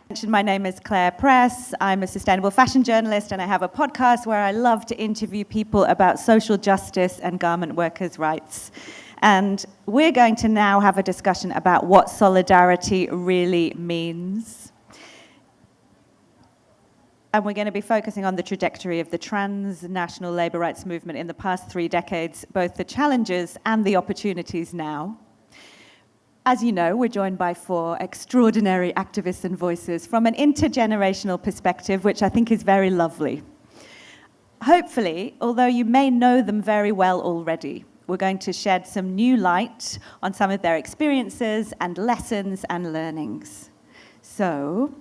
My name is Clare Press. I'm a sustainable fashion journalist, and I have a podcast where I love to interview people about social justice and garment workers' rights. And we're going to now have a discussion about what solidarity really means. And we're going to be focusing on the trajectory of the transnational labour rights movement in the past 3 decades, both the challenges and the opportunities now. As you know, we're joined by 4 extraordinary activists and voices from an intergenerational perspective, which I think is very lovely. Hopefully, although you may know them very well already, we're going to shed some new light on some of their experiences and lessons and learnings. So,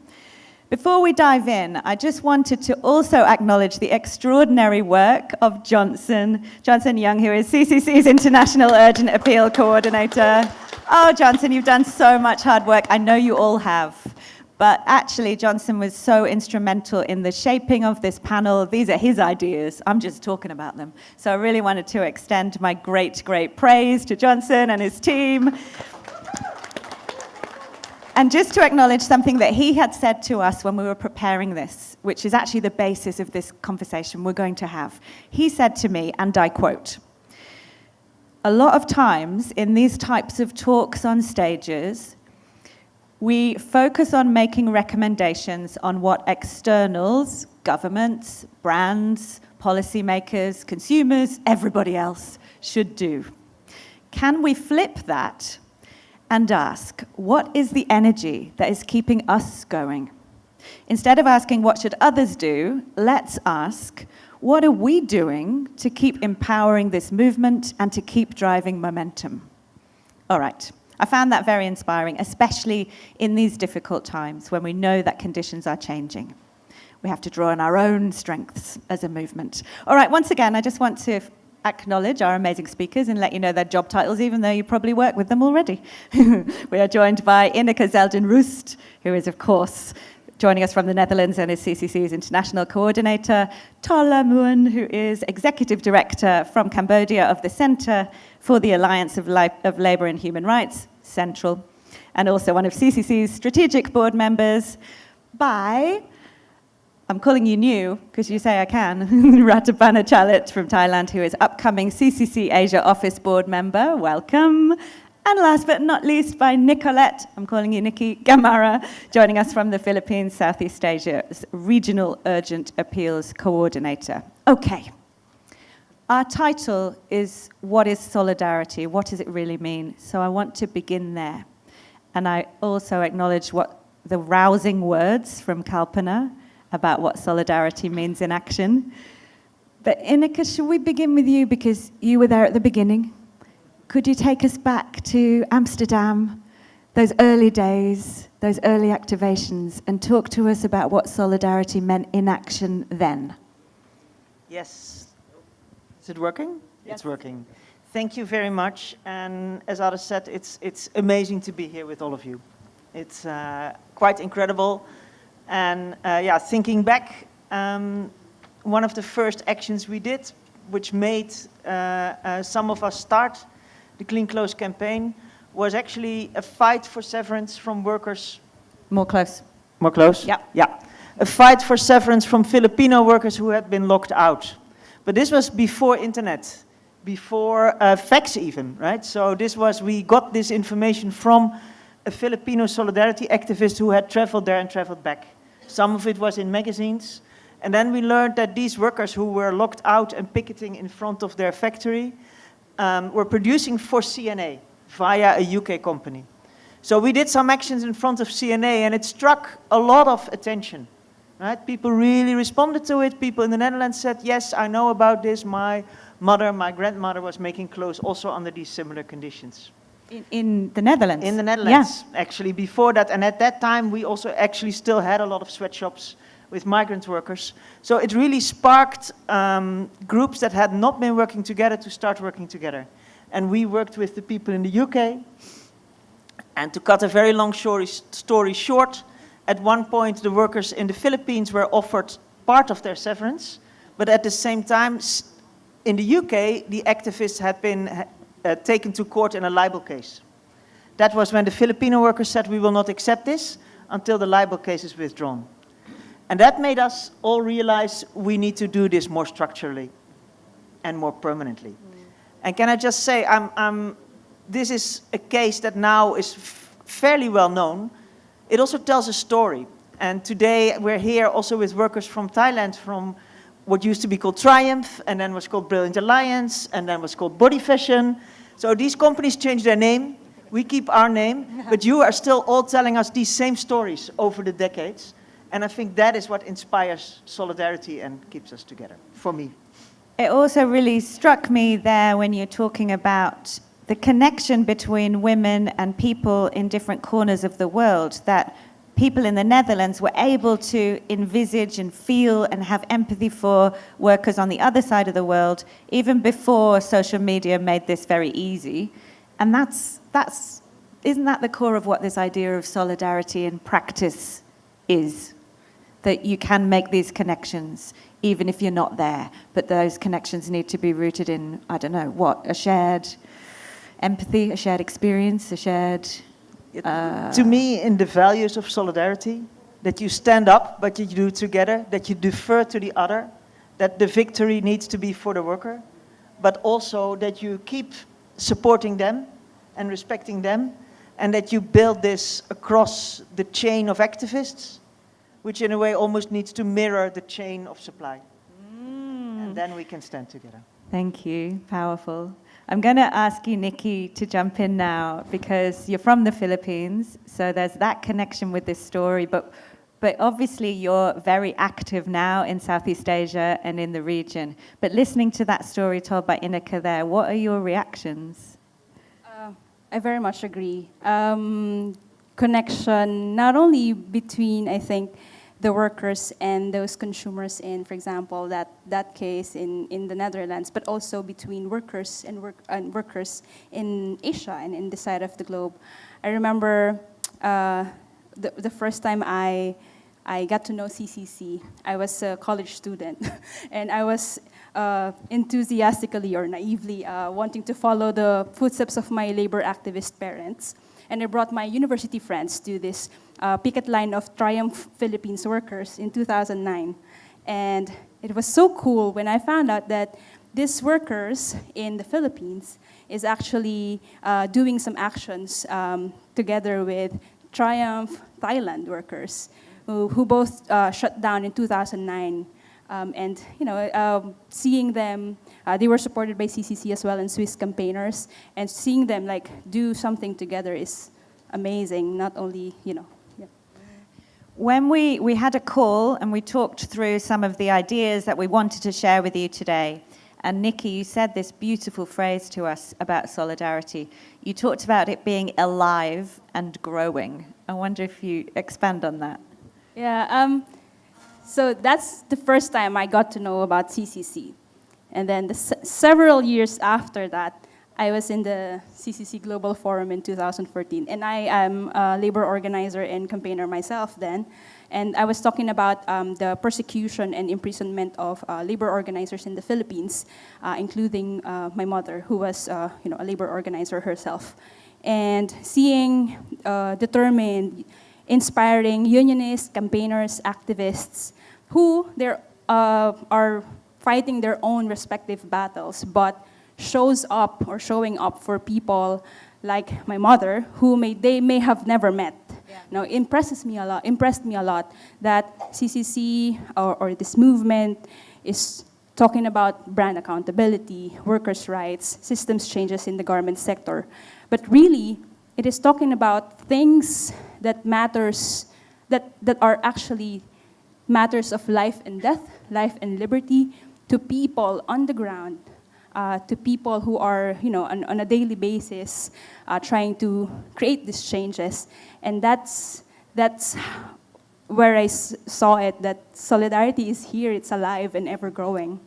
before we dive in, I just wanted to also acknowledge the extraordinary work of Johnson Young, who is CCC's International Urgent Appeal Coordinator. Oh, Johnson, you've done so much hard work. I know you all have. But actually, Johnson was so instrumental in the shaping of this panel. These are his ideas. I'm just talking about them. So I really wanted to extend my great, great praise to Johnson and his team. And just to acknowledge something that he had said to us when we were preparing this, which is actually the basis of this conversation we're going to have. He said to me, and I quote, "A lot of times in these types of talks on stages, we focus on making recommendations on what externals, governments, brands, policymakers, consumers, everybody else should do. Can we flip that and ask, what is the energy that is keeping us going? Instead of asking what should others do, let's ask, what are we doing to keep empowering this movement and to keep driving momentum?" All right. I found that very inspiring, especially in these difficult times when we know that conditions are changing. We have to draw on our own strengths as a movement. All right, once again, I just want to acknowledge our amazing speakers and let you know their job titles, even though you probably work with them already. We are joined by Ineke Zeldenrust, who is, of course, joining us from the Netherlands and is CCC's International Coordinator. Tola Moeun, who is Executive Director from Cambodia of the Centre for the Alliance of Labour and Human Rights, Central, and also one of CCC's strategic board members by, I'm calling you new, because you say I can, Ratapana Chalit from Thailand, who is upcoming CCC Asia Office board member. Welcome. And last but not least, by Nicolette, I'm calling you Niki, Gamara, joining us from the Philippines, Southeast Asia's Regional Urgent Appeals Coordinator. Okay. Our title is, What is Solidarity? What does it really mean? So I want to begin there. And I also acknowledge what the rousing words from Kalpana about what solidarity means in action. But Ineke, should we begin with you, because you were there at the beginning? Could you take us back to Amsterdam, those early days, those early activations, and talk to us about what solidarity meant in action then? Yes. Is it working? Yes. It's working. Thank you very much. And as Ada said, it's amazing to be here with all of you. It's quite incredible. And thinking back, one of the first actions we did, which made some of us start the Clean Clothes campaign, was actually a fight for severance from workers. More close. More close? Yeah. Yeah. A fight for severance from Filipino workers who had been locked out. But this was before internet, before fax even, right? So we got this information from a Filipino solidarity activist who had traveled there and traveled back. Some of it was in magazines. And then we learned that these workers who were locked out and picketing in front of their factory were producing for CNA via a UK company. So we did some actions in front of CNA, and it struck a lot of attention. Right? People really responded to it. People in the Netherlands said, yes, I know about this. My grandmother was making clothes also under these similar conditions. In the Netherlands? In the Netherlands, actually, before that. And at that time, we also actually still had a lot of sweatshops with migrant workers. So it really sparked groups that had not been working together to start working together. And we worked with the people in the UK. And to cut a very long story short, at one point the workers in the Philippines were offered part of their severance, but at the same time, in the UK, the activists had been taken to court in a libel case. That was when the Filipino workers said, we will not accept this until the libel case is withdrawn. And that made us all realize we need to do this more structurally and more permanently. And can I just say, this is a case that now is fairly well known. It also tells a story. And today we're here also with workers from Thailand, from what used to be called Triumph, and then was called Brilliant Alliance, and then was called Body Fashion. So these companies changed their name. We keep our name, but you are still all telling us these same stories over the decades. And I think that is what inspires solidarity and keeps us together, for me. It also really struck me there when you're talking about the connection between women and people in different corners of the world, that people in the Netherlands were able to envisage and feel and have empathy for workers on the other side of the world, even before social media made this very easy. And isn't that the core of what this idea of solidarity in practice is? That you can make these connections, even if you're not there. But those connections need to be rooted in, I don't know, what? A shared empathy, a shared experience, a shared... To me, in the values of solidarity, that you stand up, but you do it together, that you defer to the other, that the victory needs to be for the worker, but also that you keep supporting them and respecting them, and that you build this across the chain of activists, which in a way almost needs to mirror the chain of supply. And then we can stand together. Thank you, powerful. I'm going to ask you, Niki, to jump in now, because you're from the Philippines, so there's that connection with this story, but obviously you're very active now in Southeast Asia and in the region. But listening to that story told by Ineke there, what are your reactions? I very much agree. Connection not only between, I think, the workers and those consumers in, for example, that case in the Netherlands, but also between workers and workers in Asia and in the side of the globe. I remember the first time I got to know CCC. I was a college student, and I was enthusiastically or naively wanting to follow the footsteps of my labor activist parents. And I brought my university friends to this picket line of Triumph Philippines workers in 2009. And it was so cool when I found out that these workers in the Philippines is actually doing some actions together with Triumph Thailand workers who both shut down in 2009. And seeing them, they were supported by CCC as well and Swiss campaigners, and seeing them like do something together is amazing. Not only, Yeah. When we had a call and we talked through some of the ideas that we wanted to share with you today, and Niki, you said this beautiful phrase to us about solidarity. You talked about it being alive and growing. I wonder if you expand on that. Yeah. So that's the first time I got to know about CCC. And then several years after that, I was in the CCC Global Forum in 2014. And I am a labor organizer and campaigner myself then. And I was talking about the persecution and imprisonment of labor organizers in the Philippines, including my mother, who was a labor organizer herself. And seeing determined, inspiring unionists, campaigners, activists, who are fighting their own respective battles, but showing up for people like my mother, who they may have never met. Yeah. Now, impressed me a lot that CCC or this movement is talking about brand accountability, workers' rights, systems changes in the garment sector, but really, it is talking about things that matters, that are actually matters of life and death, life and liberty, to people on the ground, to people who are, on a daily basis, trying to create these changes. And that's where I saw it, that solidarity is here, it's alive and ever growing.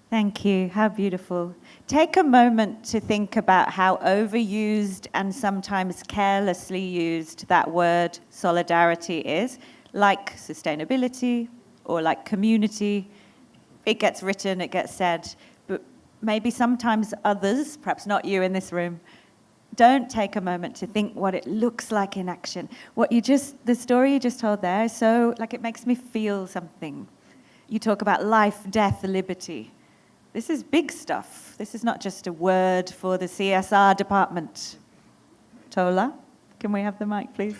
Thank you, how beautiful. Take a moment to think about how overused and sometimes carelessly used that word solidarity is, like sustainability or like community. It gets written, it gets said, but maybe sometimes others, perhaps not you in this room, don't take a moment to think what it looks like in action. The story you just told there is so, like, it makes me feel something. You talk about life, death, liberty. This is big stuff. This is not just a word for the CSR department. Tola, can we have the mic, please?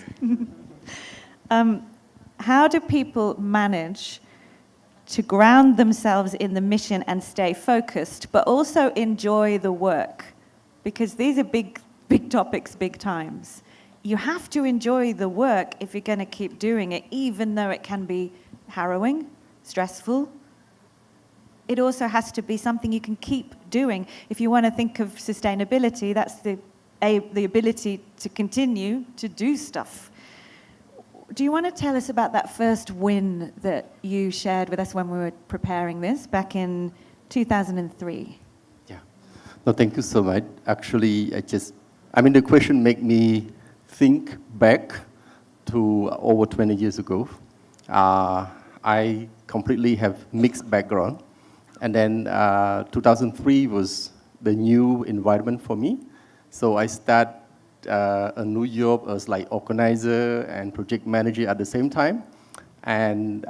How do people manage to ground themselves in the mission and stay focused, but also enjoy the work? Because these are big topics, big times. You have to enjoy the work if you're going to keep doing it, even though it can be harrowing, stressful. It also has to be something you can keep doing. If you want to think of sustainability, that's the ability to continue to do stuff. Do you want to tell us about that first win that you shared with us when we were preparing this back in 2003? Yeah. No, thank you so much. Actually, the question made me think back to over 20 years ago. I completely have mixed background. And then 2003 was the new environment for me. So I started a new job as like organizer and project manager at the same time. And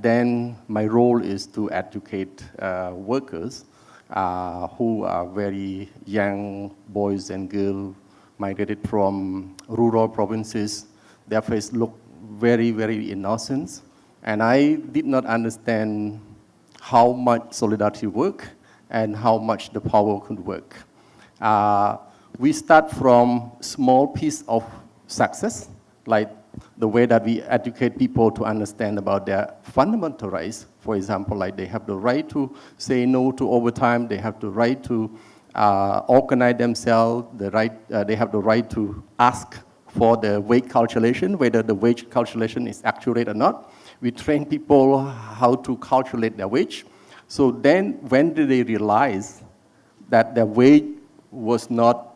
then my role is to educate workers who are very young boys and girls migrated from rural provinces. Their face looked very, very innocent. And I did not understand how much solidarity work and how much the power could work. We start from small piece of success, like the way that we educate people to understand about their fundamental rights. For example, like they have the right to say no to overtime, they have the right to organize themselves, they have the right to ask for the wage calculation, whether the wage calculation is accurate or not. We train people how to calculate their wage. So then when did they realize that their wage was not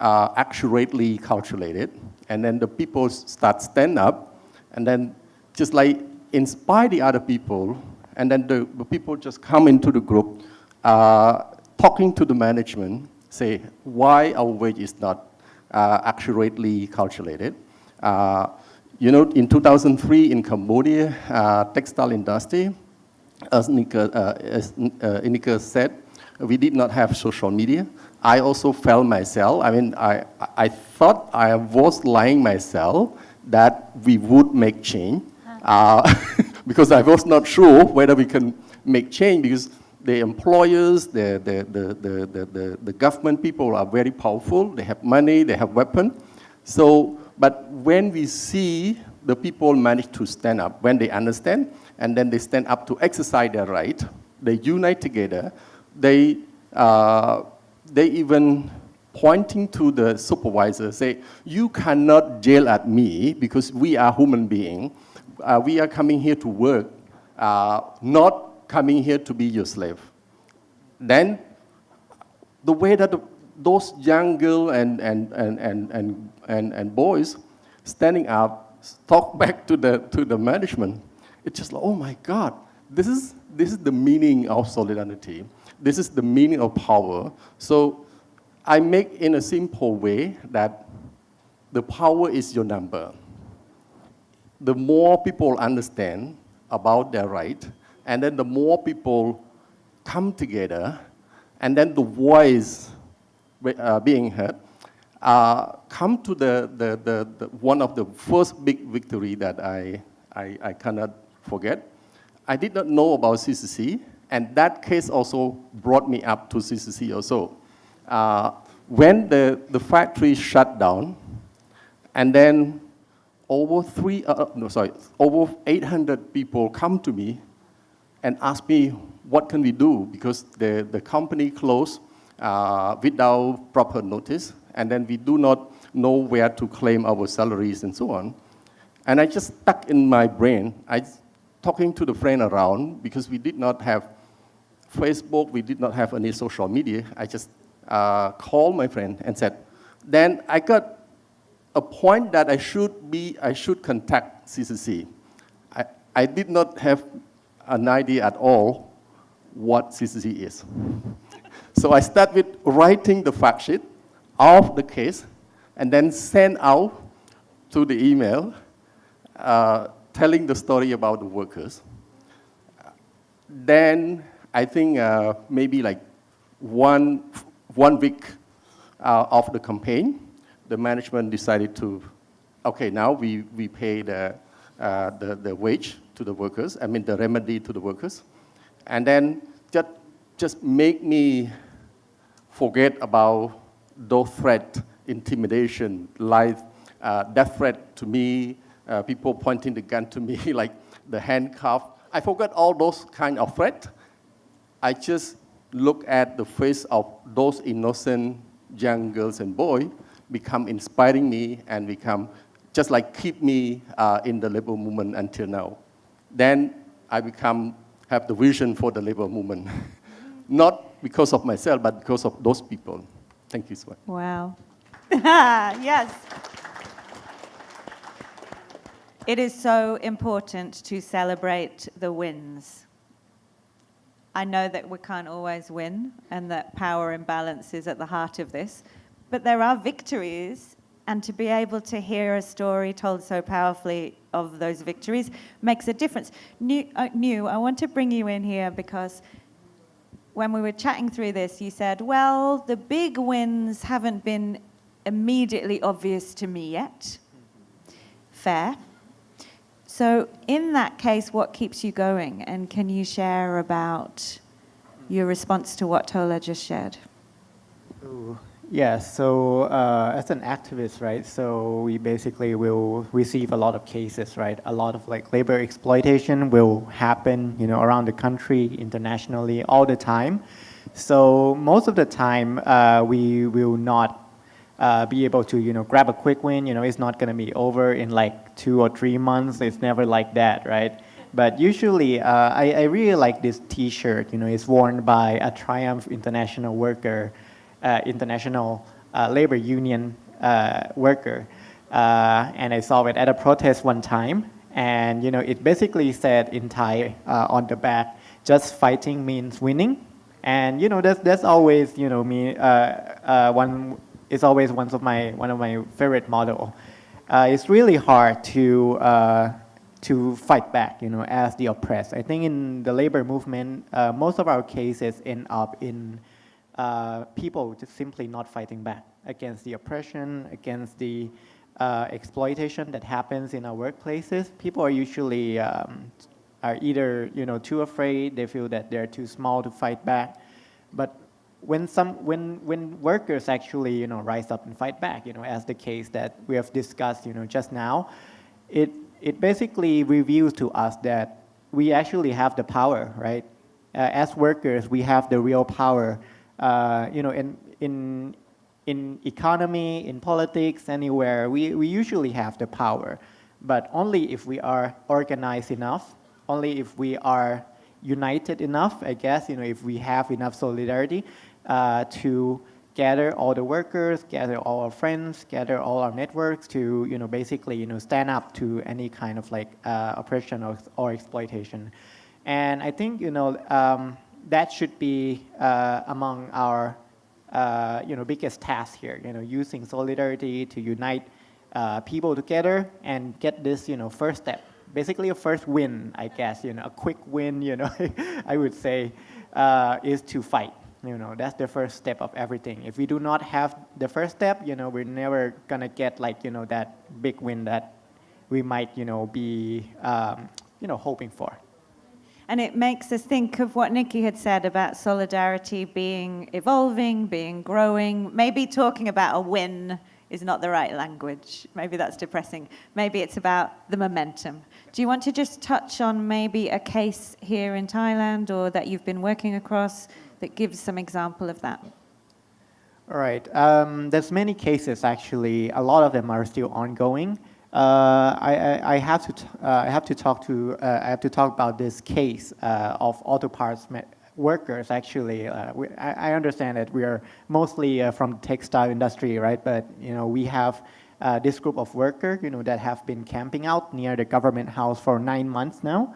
accurately calculated, and then the people start stand up, and then just like inspire the other people, and then the people just come into the group, talking to the management, say why our wage is not accurately calculated. In 2003 in Cambodia, textile industry, as Ineke said, we did not have social media. I also felt myself, I thought I was lying myself that we would make change, because I was not sure whether we can make change, because the employers, the government people are very powerful, they have money, they have weapons. But when we see the people manage to stand up, when they understand, and then they stand up to exercise their right, they unite together, they even pointing to the supervisor, say, you cannot yell at me because we are human beings. We are coming here to work, not coming here to be your slave. Then the way that those young girls and boys standing up, talk back to the management, it's just like, oh my God, this is the meaning of solidarity. This is the meaning of power. So I make in a simple way that the power is your number. The more people understand about their right, and then the more people come together, and then the voice being heard, come to the one of the first big victory that I cannot forget. I did not know about CCC, and that case also brought me up to CCC also. When the factory shut down, and then over 800 people come to me and ask me, what can we do? Because the company closed without proper notice, and then we do not know where to claim our salaries and so on. And I just stuck in my brain. I talking to the friend around, because we did not have Facebook, we did not have any social media. I just called my friend and said, then I got a point that I should contact CCC. I did not have an idea at all what CCC is. So I start with writing the fact sheet of the case, and then send out to the email telling the story about the workers. Then I think maybe like one week of the campaign, the management decided to, okay, now we pay the wage to the workers, I mean the remedy to the workers. And then just make me forget about those threats, intimidation, life, death threat to me, people pointing the gun to me, like the handcuff. I forgot all those kind of threats. I just look at the face of those innocent young girls and boys, become inspiring me and become just like keep me in the labor movement until now. Then I have the vision for the labor movement. Not because of myself, but because of those people. Thank you so much. Wow. Yes. It is so important to celebrate the wins. I know that we can't always win and that power imbalance is at the heart of this, but there are victories, and to be able to hear a story told so powerfully of those victories makes a difference. New, I want to bring you in here because when we were chatting through this, you said, well, the big wins haven't been immediately obvious to me yet. Fair. So in that case, what keeps you going? And can you share about your response to what Tola just shared? Yeah, so as an activist, right, so we basically will receive a lot of cases, right? A lot of like labor exploitation will happen, around the country, internationally, all the time. So most of the time, we will not be able to, grab a quick win. It's not going to be over in like 2 or 3 months. It's never like that, right? But usually, I really like this T-shirt. It's worn by a Triumph International worker. International labor union worker, and I saw it at a protest one time, and it basically said in Thai on the back, "Just fighting means winning," and that's always me one is always one of my favorite motto. It's really hard to fight back, as the oppressed. I think in the labor movement, most of our cases end up in people just simply not fighting back against the oppression, against the exploitation that happens in our workplaces. People are usually are either too afraid, they feel that they're too small to fight back. But when workers actually rise up and fight back, as the case that we have discussed just now, it basically reveals to us that we actually have the power, right? As workers, we have the real power. In economy, in politics, anywhere, we usually have the power, but only if we are organized enough, only if we are united enough, I guess, if we have enough solidarity to gather all the workers, gather all our friends, gather all our networks to, basically, stand up to any kind of like oppression or exploitation. And I think, that should be among our, biggest tasks here. Using solidarity to unite people together and get this, first step. Basically, a first win, I guess. A quick win. I would say, is to fight. That's the first step of everything. If we do not have the first step, we're never gonna get like that big win that we might be hoping for. And it makes us think of what Niki had said about solidarity being evolving, being growing. Maybe talking about a win is not the right language. Maybe that's depressing. Maybe it's about the momentum. Do you want to just touch on maybe a case here in Thailand or that you've been working across that gives some example of that? All right. There's many cases actually. A lot of them are still ongoing. I have to talk about this case of auto parts workers. Actually, I understand that we are mostly from the textile industry, right? But we have this group of workers, that have been camping out near the government house for 9 months now.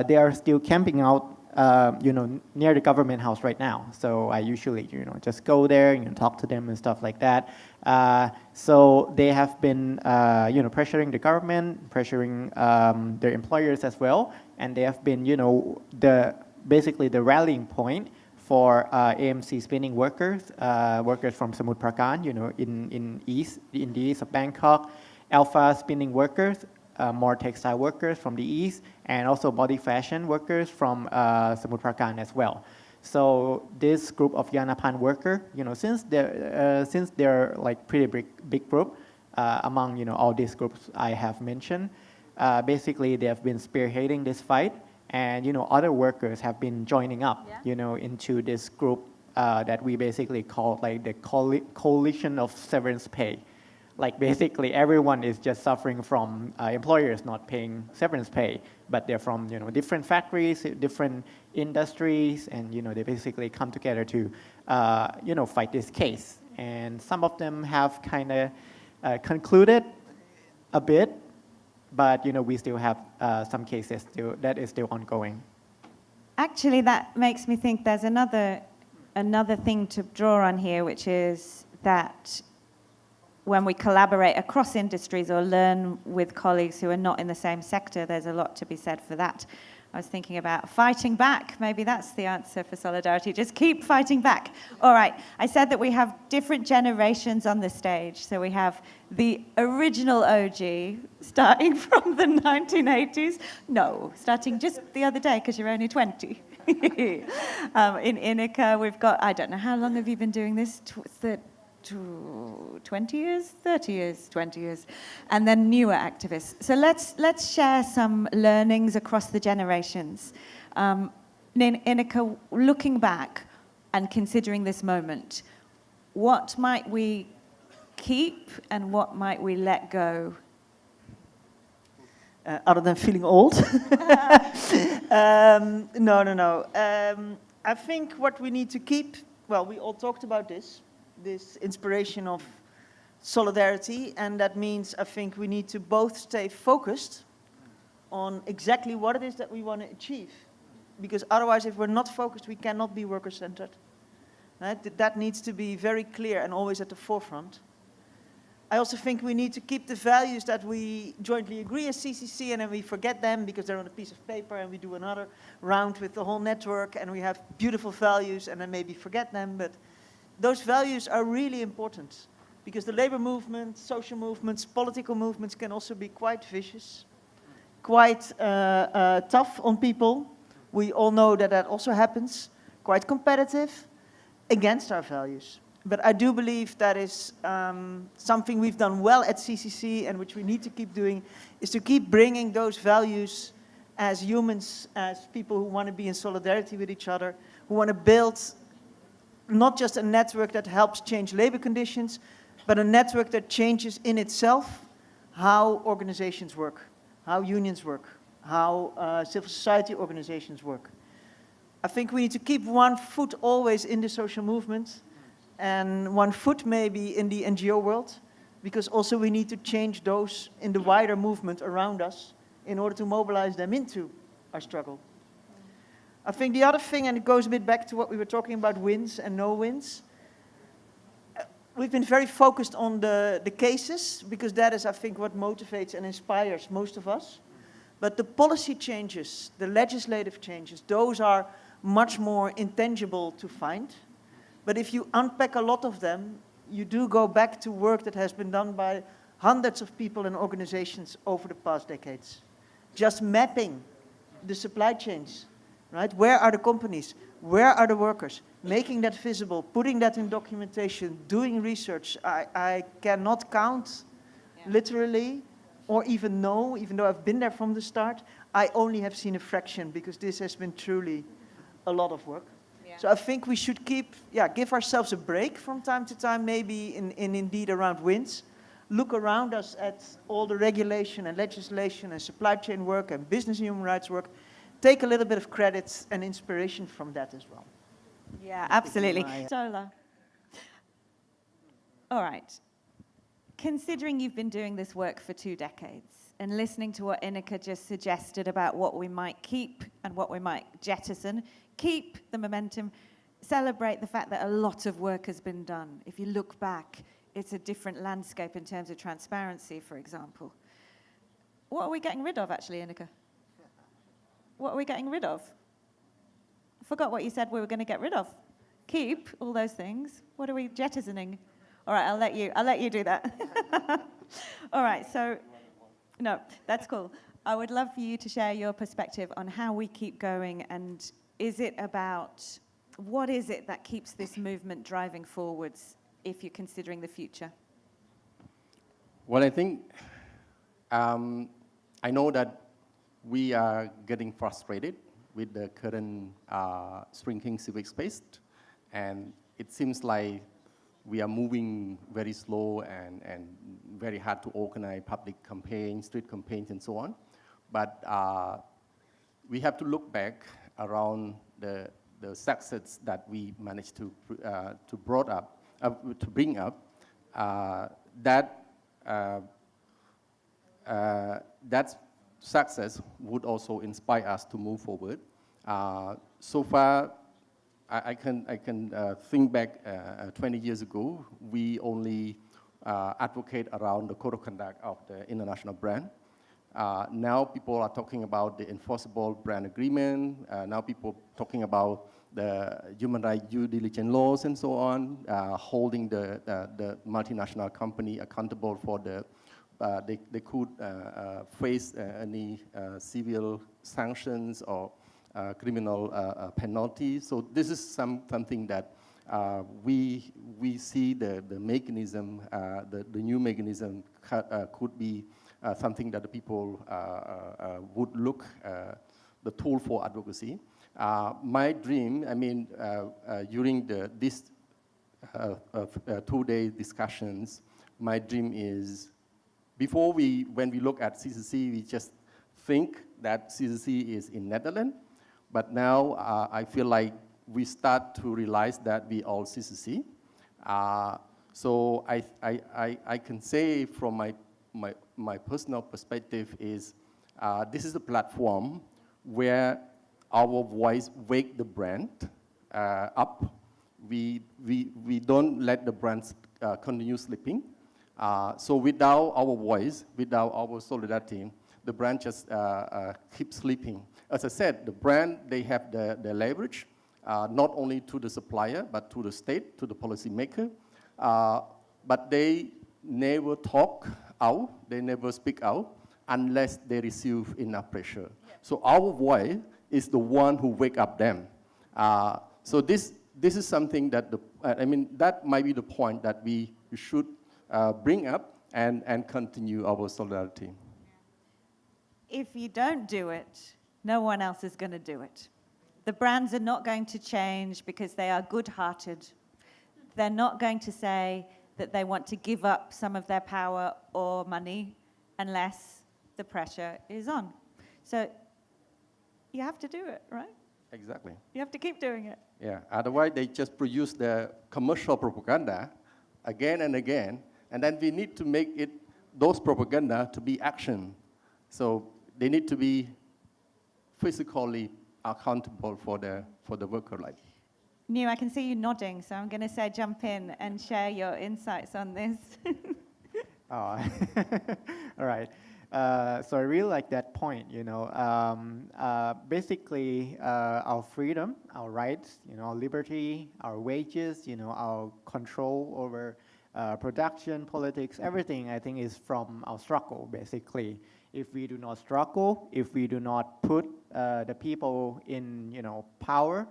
They are still camping out near the government house right now. So I usually, just go there, talk to them and stuff like that. So they have been, pressuring the government, pressuring their employers as well, and they have been, basically the rallying point for AMC spinning workers, workers from Samut Prakan, in the east of Bangkok, Alpha spinning workers, more textile workers from the east, and also body fashion workers from Samut Prakan as well. So this group of Yanapan worker, since they're like pretty big group among all these groups I have mentioned, basically they have been spearheading this fight, and other workers have been joining up, into this group that we basically call like the coalition of severance pay. Like basically everyone is just suffering from employers not paying severance pay, but they're from different factories, different industries, and they basically come together to fight this case. And some of them have kind of concluded a bit, but we still have some cases that is still ongoing. Actually, that makes me think there's another thing to draw on here, which is that when we collaborate across industries or learn with colleagues who are not in the same sector, there's a lot to be said for that. I was thinking about fighting back. Maybe that's the answer for solidarity. Just keep fighting back. All right. I said that we have different generations on the stage. So we have the original OG starting from the 1980s. No, starting just the other day because you're only 20. In Ineke, we've got, I don't know, how long have you been doing this? 20 years, 30 years, 20 years, and then newer activists. So let's share some learnings across the generations. Ineke, looking back and considering this moment, what might we keep and what might we let go? Other than feeling old? No. I think what we need to keep, well, we all talked about this inspiration of solidarity, and that means I think we need to both stay focused on exactly what it is that we want to achieve, because otherwise if we're not focused we cannot be worker-centered. Right? That needs to be very clear and always at the forefront. I also think we need to keep the values that we jointly agree as CCC, and then we forget them because they're on a piece of paper, and we do another round with the whole network and we have beautiful values and then maybe forget them. But those values are really important because the labor movement, social movements, political movements can also be quite vicious, quite tough on people. We all know that that also happens, quite competitive against our values. But I do believe that is something we've done well at CCC and which we need to keep doing, is to keep bringing those values as humans, as people who want to be in solidarity with each other, who want to build not just a network that helps change labor conditions, but a network that changes in itself how organizations work, how unions work, how civil society organizations work. I think we need to keep one foot always in the social movement and one foot maybe in the NGO world, because also we need to change those in the wider movement around us in order to mobilize them into our struggle. I think the other thing, and it goes a bit back to what we were talking about, wins and no wins. We've been very focused on the cases, because that is, I think, what motivates and inspires most of us. But the policy changes, the legislative changes, those are much more intangible to find. But if you unpack a lot of them, you do go back to work that has been done by hundreds of people and organizations over the past decades. Just mapping the supply chains. Right? Where are the companies? Where are the workers? Making that visible, putting that in documentation, doing research. I cannot count literally or even know, even though I've been there from the start, I only have seen a fraction because this has been truly a lot of work. Yeah. So I think we should give ourselves a break from time to time, maybe in indeed around wins. Look around us at all the regulation and legislation and supply chain work and business and human rights work. Take a little bit of credit and inspiration from that as well. Yeah, absolutely. Tola. All right. Considering you've been doing this work for 2 decades and listening to what Ineke just suggested about what we might keep and what we might jettison, keep the momentum, celebrate the fact that a lot of work has been done. If you look back, it's a different landscape in terms of transparency, for example. What are we getting rid of, actually, Ineke? What are we getting rid of? I forgot what you said we were going to get rid of. Keep all those things. What are we jettisoning? All right, I'll let you do that. All right, so, no, that's cool. I would love for you to share your perspective on how we keep going, and is it about, what is it that keeps this movement driving forwards if you're considering the future? Well, I think, I know that we are getting frustrated with the current shrinking civic space, and it seems like we are moving very slow and very hard to organize public campaigns, street campaigns, and so on. But we have to look back around the success that we managed to bring up. That success would also inspire us to move forward. So far, I can think back 20 years ago, we only advocate around the code of conduct of the international brand. Now people are talking about the enforceable brand agreement. Now people talking about the human rights due diligence laws and so on, holding the multinational company accountable for they could face any civil sanctions or criminal penalties. So this is something that we see the mechanism, the new mechanism could be something that the people would look the tool for advocacy. My dream, I mean, during this 2-day discussions, my dream is, when we look at CCC, we just think that CCC is in Netherlands, but now I feel like we start to realize that we all CCC. So I can say from my personal perspective is this is a platform where our voice wake the brand up. We don't let the brands continue sleeping. So without our voice, without our solidarity, the brand just keeps sleeping. As I said, the brand, they have the leverage, not only to the supplier, but to the state, to the policymaker. But they never talk out, they never speak out, unless they receive enough pressure. Yeah. So our voice is the one who wake up them. So this is something that, that might be the point that we should bring up and continue our solidarity. If you don't do it, no one else is going to do it. The brands are not going to change because they are good-hearted. They're not going to say that they want to give up some of their power or money unless the pressure is on. So you have to do it, right? Exactly. You have to keep doing it. Yeah, otherwise they just produce the commercial propaganda again and again, and then we need to make those propaganda to be action. So they need to be physically accountable for the worker life. Niu, I can see you nodding, so I'm going to say jump in and share your insights on this. All right. So I really like that point, basically our freedom, our rights, our liberty, our wages, our control over production, politics, everything I think is from our struggle, basically. If we do not struggle, if we do not put the people in, power,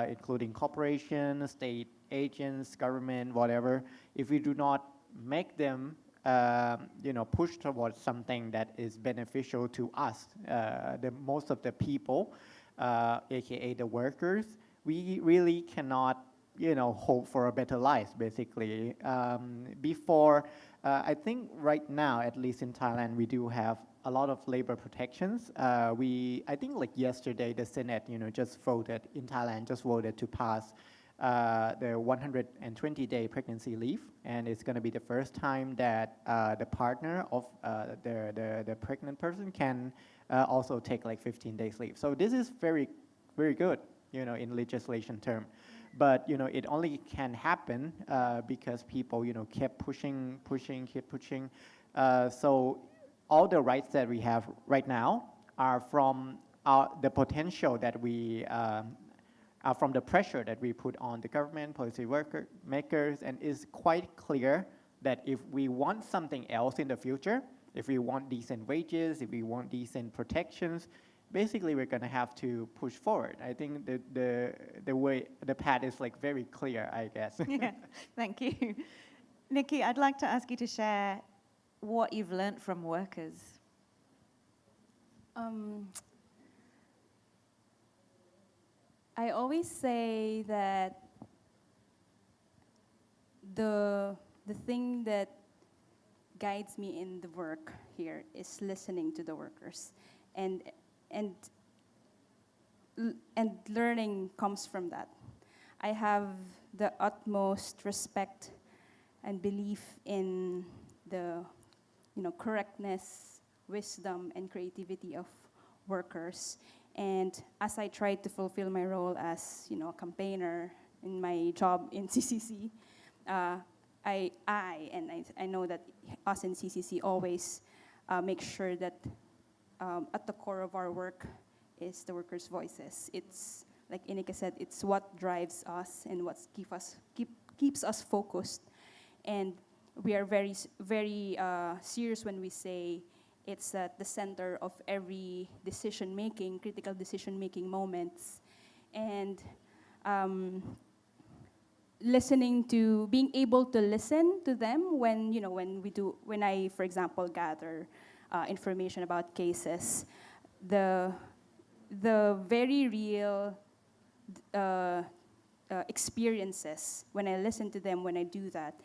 including corporations, state agents, government, whatever, if we do not make them push towards something that is beneficial to us, most of the people, aka the workers, we really cannot, hope for a better life, basically. I think right now, at least in Thailand, we do have a lot of labor protections. I think like yesterday, the Senate, just voted in Thailand, just voted to pass the 120-day pregnancy leave, and it's going to be the first time that the partner of the pregnant person can also take like 15 days leave. So this is very, very good, you know, in legislation term. But, you know, it only can happen because people, you know, kept pushing. So all the rights that we have right now are from the potential that we are from the pressure that we put on the government, policy makers, and it's quite clear that if we want something else in the future, if we want decent wages, if we want decent protections, basically we're going to have to push forward. I think the path is like very clear, I guess. Yeah, thank you. Niki, I'd like to ask you to share what you've learned from workers. I always say that the thing that guides me in the work here is listening to the workers, and learning comes from that. I have the utmost respect and belief in the, you know, correctness, wisdom, and creativity of workers. And as I tried to fulfill my role as, you know, a campaigner in my job in CCC, I know that us in CCC always make sure that at the core of our work is the workers' voices. It's, like Ineke said, it's what drives us and what keeps us focused. And we are very, very serious when we say it's at the center of every decision-making, critical decision-making moments. And being able to listen to them when, you know, when I, for example, gather information about cases, the very real experiences, when I listen to them, when I do that,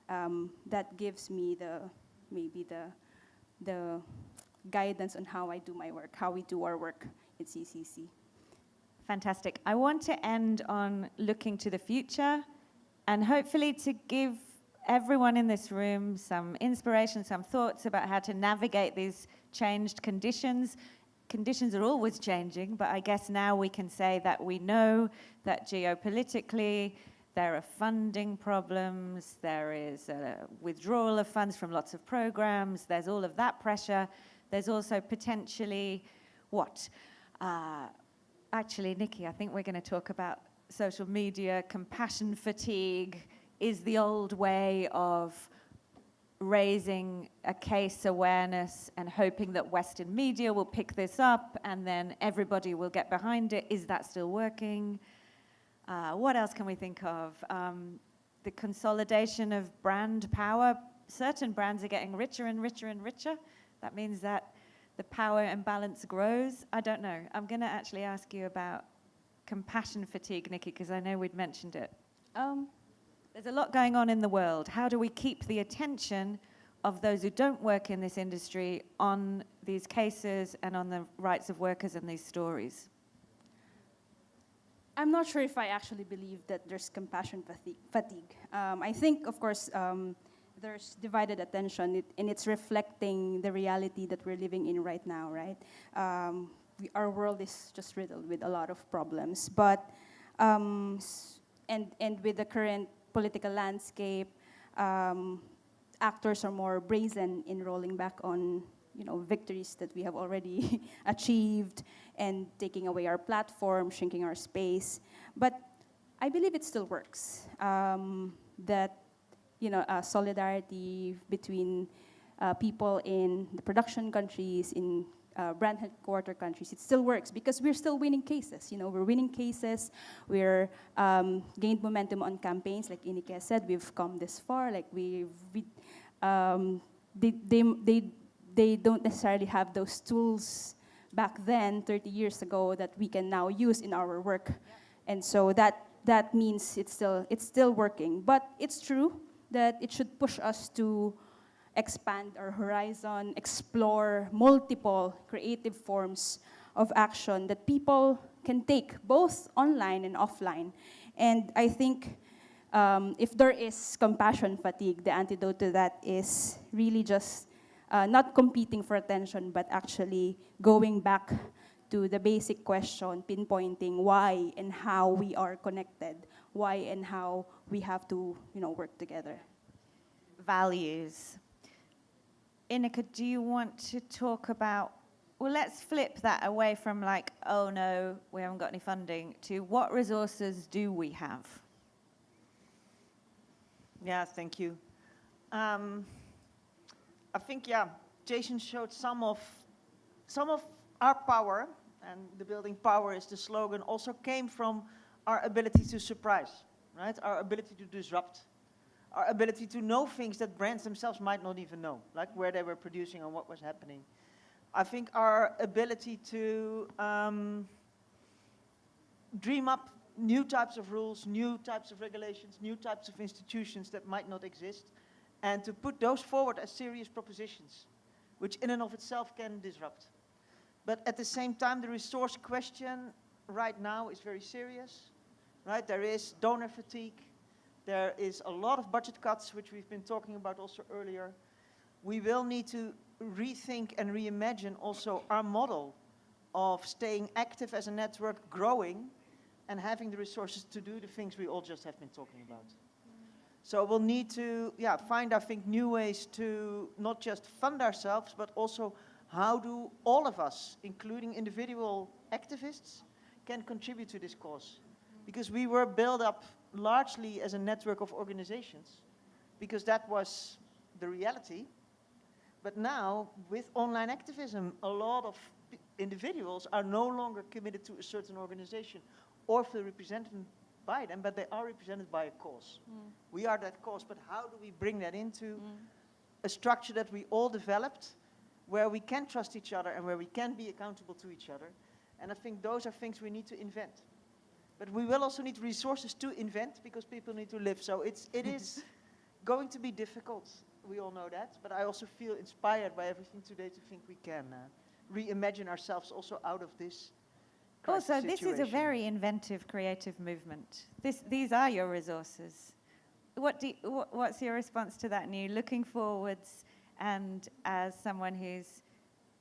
that gives me maybe the guidance on how I do my work, how we do our work at CCC. Fantastic. I want to end on looking to the future and hopefully to give everyone in this room some inspiration, some thoughts about how to navigate these changed conditions. Conditions are always changing, but I guess now we can say that we know that geopolitically there are funding problems, there is a withdrawal of funds from lots of programs, there's all of that pressure. There's also potentially what? Actually, Niki, I think we're going to talk about social media, compassion fatigue is the old way of raising a case awareness and hoping that Western media will pick this up and then everybody will get behind it. Is that still working? What else can we think of? The consolidation of brand power. Certain brands are getting richer and richer and richer. That means that the power imbalance grows. I don't know. I'm going to actually ask you about compassion fatigue, Niki, because I know we'd mentioned it. There's a lot going on in the world. How do we keep the attention of those who don't work in this industry on these cases and on the rights of workers and these stories? I'm not sure if I actually believe that there's compassion fatigue. I think, of course, there's divided attention, and it's reflecting the reality that we're living in right now, right? Our world is just riddled with a lot of problems, but and with the current political landscape, actors are more brazen in rolling back on, you know, victories that we have already achieved and taking away our platform, shrinking our space. But I believe it still works. That, you know, solidarity between people in the production countries, in brand headquarter countries, it still works because we're still winning cases. You know, we're winning cases. We're gained momentum on campaigns, like Ineke said. We've come this far. Like they don't necessarily have those tools back then, 30 years ago, that we can now use in our work. Yeah. And so that means it's still working. But it's true that it should push us to expand our horizon, explore multiple creative forms of action that people can take, both online and offline. And I think if there is compassion fatigue, the antidote to that is really just not competing for attention, but actually going back to the basic question, pinpointing why and how we are connected, why and how we have to, work together. Values. Ineke, do you want to talk about, well, let's flip that away from like, oh no, we haven't got any funding, to what resources do we have? Yeah, thank you. I think, Jason showed some of our power, and the building power is the slogan, also came from our ability to surprise, right? Our ability to disrupt, our ability to know things that brands themselves might not even know, like where they were producing and what was happening. I think our ability to dream up new types of rules, new types of regulations, new types of institutions that might not exist, and to put those forward as serious propositions, which in and of itself can disrupt. But at the same time, the resource question right now is very serious, right? There is donor fatigue. There is a lot of budget cuts, which we've been talking about also earlier. We will need to rethink and reimagine also our model of staying active as a network, growing, and having the resources to do the things we all just have been talking about. So we'll need to find, I think, new ways to not just fund ourselves, but also how do all of us, including individual activists, can contribute to this cause. Because we were built up largely as a network of organizations, because that was the reality. But now, with online activism, a lot of individuals are no longer committed to a certain organization or feel represented by them, but they are represented by a cause. We are that cause, but how do we bring that into a structure that we all developed, where we can trust each other and where we can be accountable to each other? And I think those are things we need to invent. But we will also need resources to invent, because people need to live. So it is going to be difficult. We all know that. But I also feel inspired by everything today to think we can reimagine ourselves also out of this crisis Also, this is a situation. very inventive, creative movement. These are your resources. What's your response to that? And you looking forwards, and as someone who's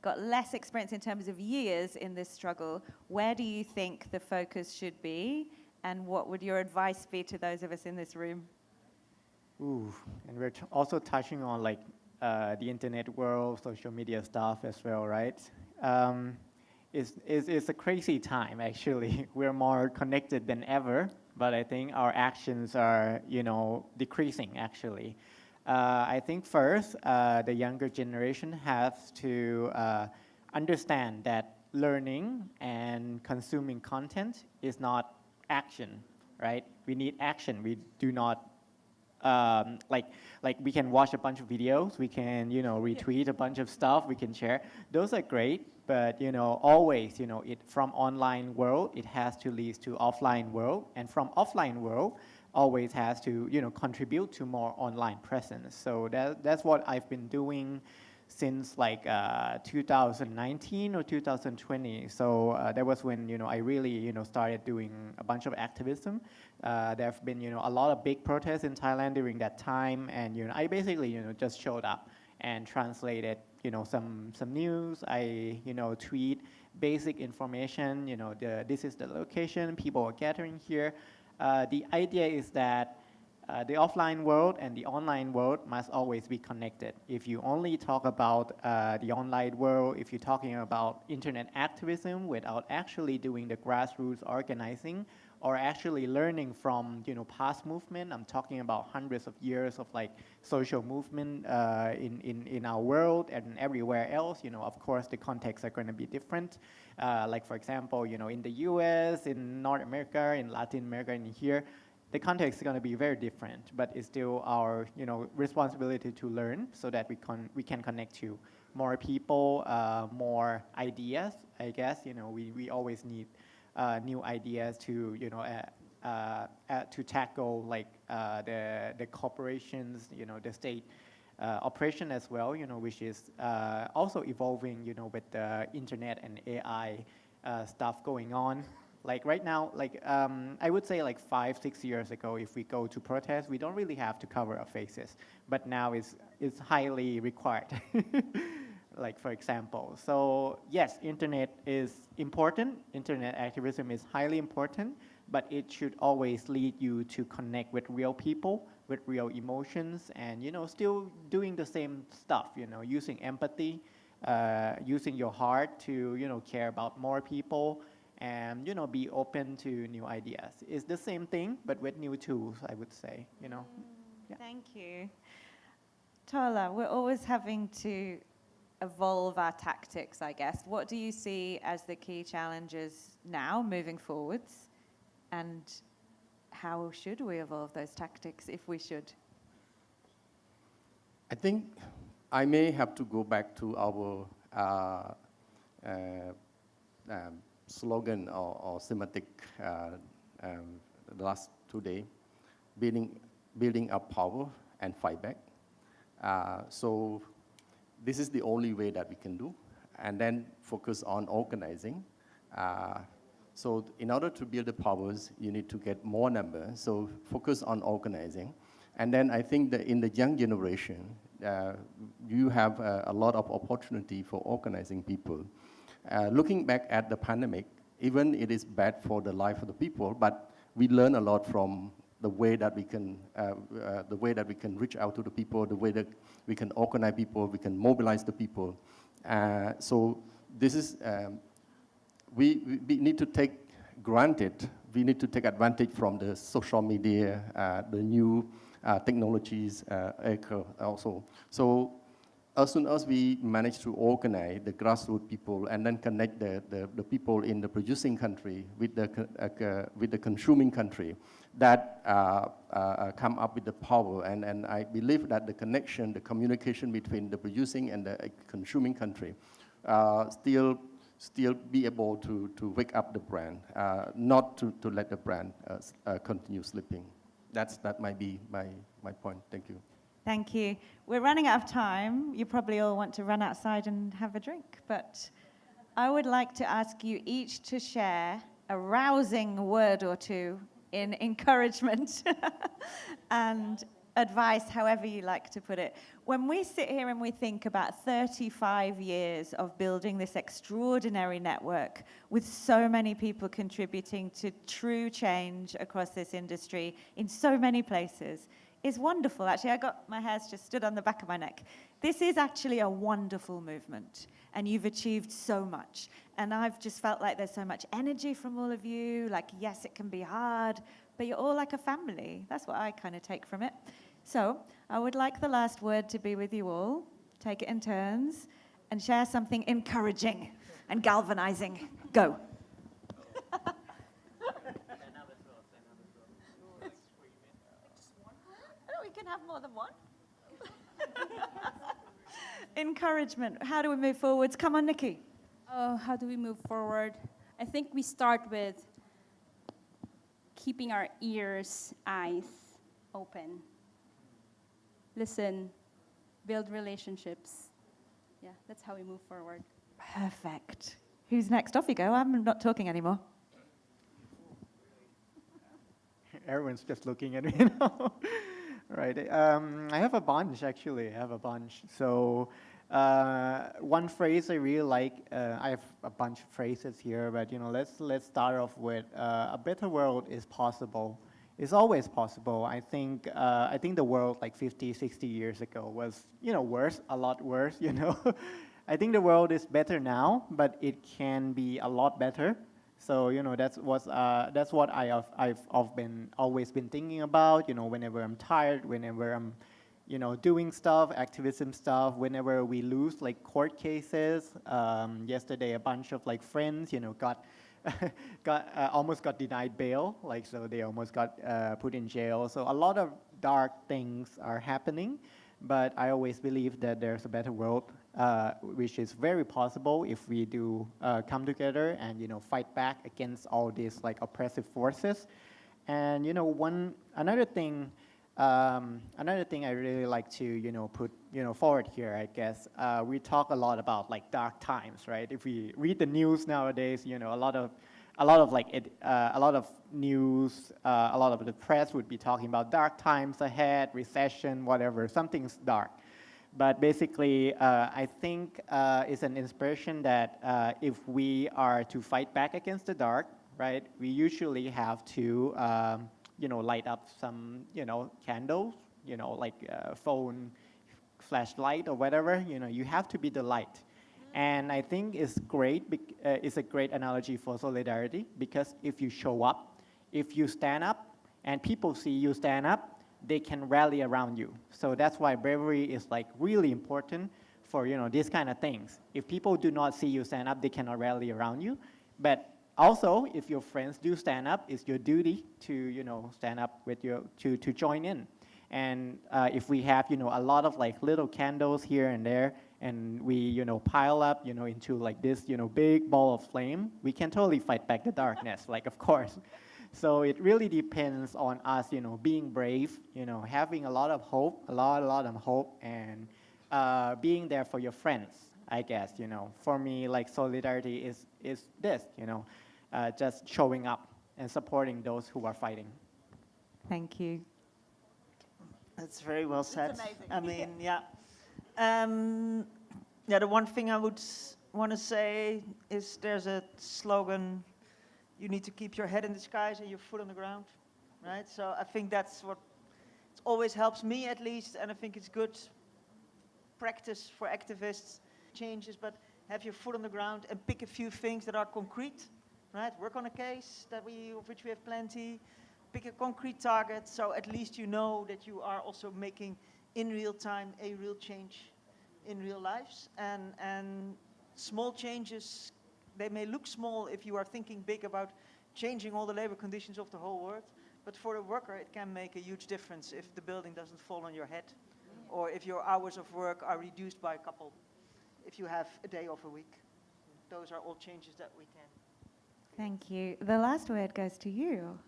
got less experience in terms of years in this struggle, where do you think the focus should be, and what would your advice be to those of us in this room? Ooh, and we're also touching on like the internet world, social media stuff as well, right? It's a crazy time, actually. We're more connected than ever, but I think our actions are, decreasing, actually. I think first, the younger generation has to understand that learning and consuming content is not action, right? We need action. We do not like we can watch a bunch of videos, we can retweet a bunch of stuff, we can share. Those are great, but always it from online world it has to lead to offline world, and from offline world always has to contribute to more online presence. So that's what I've been doing since like 2019 or 2020. So that was when I really started doing a bunch of activism. There have been a lot of big protests in Thailand during that time, and I basically just showed up and translated some news. I tweet basic information. This is the location. People are gathering here. The idea is that the offline world and the online world must always be connected. If you only talk about the online world, if you're talking about internet activism without actually doing the grassroots organizing or actually learning from past movement, I'm talking about hundreds of years of like social movement in our world and everywhere else. Of course, the contexts are going to be different. Like for example, in the U.S., in North America, in Latin America, and here, the context is going to be very different, but it's still our responsibility to learn so that we can connect to more people, more ideas. I guess we always need new ideas to to tackle like the corporations, the state operation as well, which is also evolving, with the internet and AI stuff going on. Like right now, like I would say like 5, 6 years ago, if we go to protest, we don't really have to cover our faces. But now it's highly required. Like for example, so yes, internet is important. Internet activism is highly important, but it should always lead you to connect with real people, with real emotions, and still doing the same stuff. Using empathy, using your heart to care about more people, and be open to new ideas. It's the same thing, but with new tools, I would say. Yeah. Thank you. Tola, we're always having to evolve our tactics, I guess. What do you see as the key challenges now moving forwards? And how should we evolve those tactics, if we should? I think I may have to go back to our slogan or thematic the last 2 days, building up power and fight back. So this is the only way that we can do, and then focus on organizing. So in order to build the powers, you need to get more numbers, so focus on organizing. And then I think that in the young generation, you have a lot of opportunity for organizing people. Looking back at the pandemic, even it is bad for the life of the people, but we learn a lot from the way that we can reach out to the people, the way that we can organize people, we can mobilize the people. So this is we need to take granted. We need to take advantage from the social media, the new technologies also. So as soon as we manage to organize the grassroots people and then connect the people in the producing country with the consuming country, that come up with the power. And I believe that the connection, the communication between the producing and the consuming country still be able to wake up the brand, not to let the brand continue sleeping. That might be my point. Thank you. Thank you. We're running out of time. You probably all want to run outside and have a drink, but I would like to ask you each to share a rousing word or two in encouragement and advice, however you like to put it. When we sit here and we think about 35 years of building this extraordinary network with so many people contributing to true change across this industry in so many places, is wonderful. Actually, my hair's just stood on the back of my neck. This is actually a wonderful movement, and you've achieved so much. And I've just felt like there's so much energy from all of you. Like, yes, it can be hard, but you're all like a family. That's what I kind of take from it. So I would like the last word to be with you all. Take it in turns and share something encouraging and galvanizing. Go. We can have more than one. Encouragement. How do we move forwards? Come on, Niki. Oh, how do we move forward? I think we start with keeping our ears, eyes open. Listen, build relationships. Yeah, that's how we move forward. Perfect. Who's next? Off you go. I'm not talking anymore. Everyone's just looking at me now. Right. I have a bunch, actually. I have a bunch. So one phrase I really like, I have a bunch of phrases here, but let's start off with a better world is possible. It's always possible. I think the world like 50, 60 years ago was, worse, a lot worse, I think the world is better now, but it can be a lot better. So that's what I've always been thinking about. Whenever I'm tired, whenever I'm doing stuff, activism stuff, whenever we lose like court cases. Yesterday, a bunch of like friends got almost got denied bail. So they almost got put in jail. So a lot of dark things are happening. But I always believe that there's a better world, which is very possible if we do come together and fight back against all these like oppressive forces. And another thing I really like to put forward here, I guess, we talk a lot about like dark times, right? If we read the news nowadays, a lot of a lot of a lot of news, a lot of the press would be talking about dark times ahead, recession, whatever, something's dark. But basically, I think it's an inspiration that if we are to fight back against the dark, right, we usually have to, light up some, candles, like phone flashlight or whatever. You have to be the light. And I think it's great. It's a great analogy for solidarity, because if you show up, if you stand up, and people see you stand up, they can rally around you. So that's why bravery is like really important for these kind of things. If people do not see you stand up, they cannot rally around you. But also, if your friends do stand up, it's your duty to stand up with to join in. And if we have a lot of like little candles here and there, and we pile up into like this big ball of flame, we can totally fight back the darkness, like, of course. So it really depends on us being brave, having a lot of hope, a lot of hope, and being there for your friends, I guess. For me, like, solidarity is this, just showing up and supporting those who are fighting. Thank you. That's very well said. It's amazing. I mean, yeah. The one thing I would want to say is there's a slogan, you need to keep your head in the skies and your foot on the ground, right? So I think that's what always helps me, at least, and I think it's good practice for activists, changes, but have your foot on the ground and pick a few things that are concrete, right? Work on a case of which we have plenty. Pick a concrete target, so at least you know that you are also making in real time a real change in real lives. And small changes, they may look small if you are thinking big about changing all the labor conditions of the whole world, but for the worker it can make a huge difference if the building doesn't fall on your head, or if your hours of work are reduced by a couple, if you have a day off a week. Those are all changes that we can. Thank you. The last word goes to you.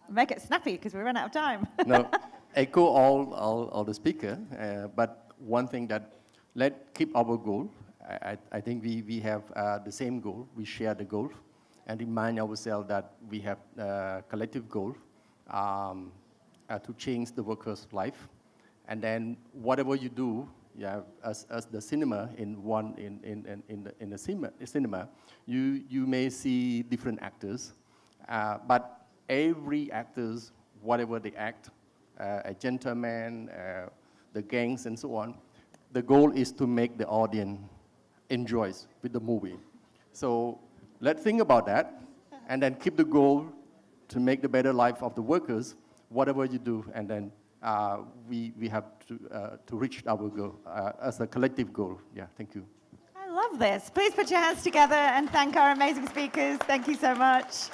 Make it snappy, because we run out of time. No, echo all the speaker, but one thing that let's keep our goal. I think we have the same goal. We share the goal, and remind ourselves that we have a collective goal to change the workers' life. And then whatever you do, as the cinema in the cinema, you may see different actors, but every actors, whatever they act, a gentleman, the gangs and so on, the goal is to make the audience enjoys with the movie. So let's think about that, and then keep the goal to make the better life of the workers, whatever you do, and then we have to reach our goal as a collective goal. Yeah, thank you. I love this. Please put your hands together and thank our amazing speakers. Thank you so much.